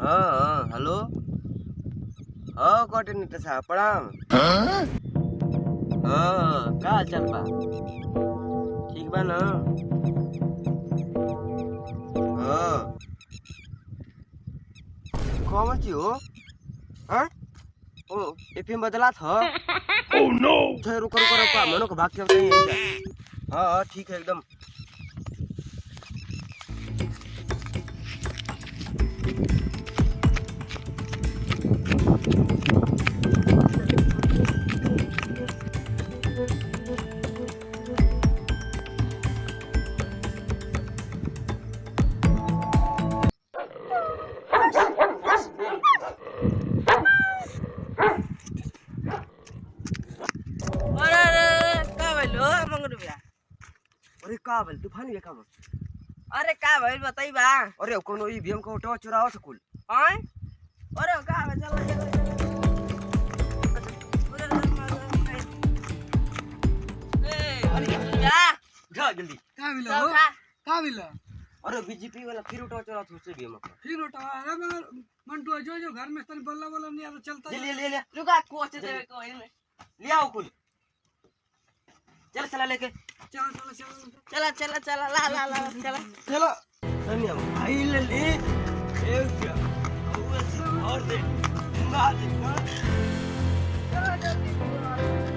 हाँ हेलो हाँ कोऑर्डिनेटर साहब प्रणाम। हाँ का हाल चाल बा? ठीक बा ना? हाँ कौन ची हो? हाँ ओ एफएम बदला था? ओह नो रुको रुको रुको मनो को भाग के बताइए। हाँ हाँ ठीक है एकदम। अरे का बोल तूफान ये का बोल? अरे का भाई बताई बा। अरे कोनो ईवीएम का ऑटो चुरावा स्कूल। हां अरे का चल जा जल्दी। का मिला हो? का मिला? अरे बीजेपी वाला फिर ऑटो चुरा था उससे ईवीएम का। फिर उठा अरे मगर मंटू जो घर में तन बल्ला बल्ला नहीं आता चलता ले रुका कोच दे को ले आओ कुल। चल चला लेके चला ला चला चलो धन्य भाई ले एक क्या और दे चलो जल्दी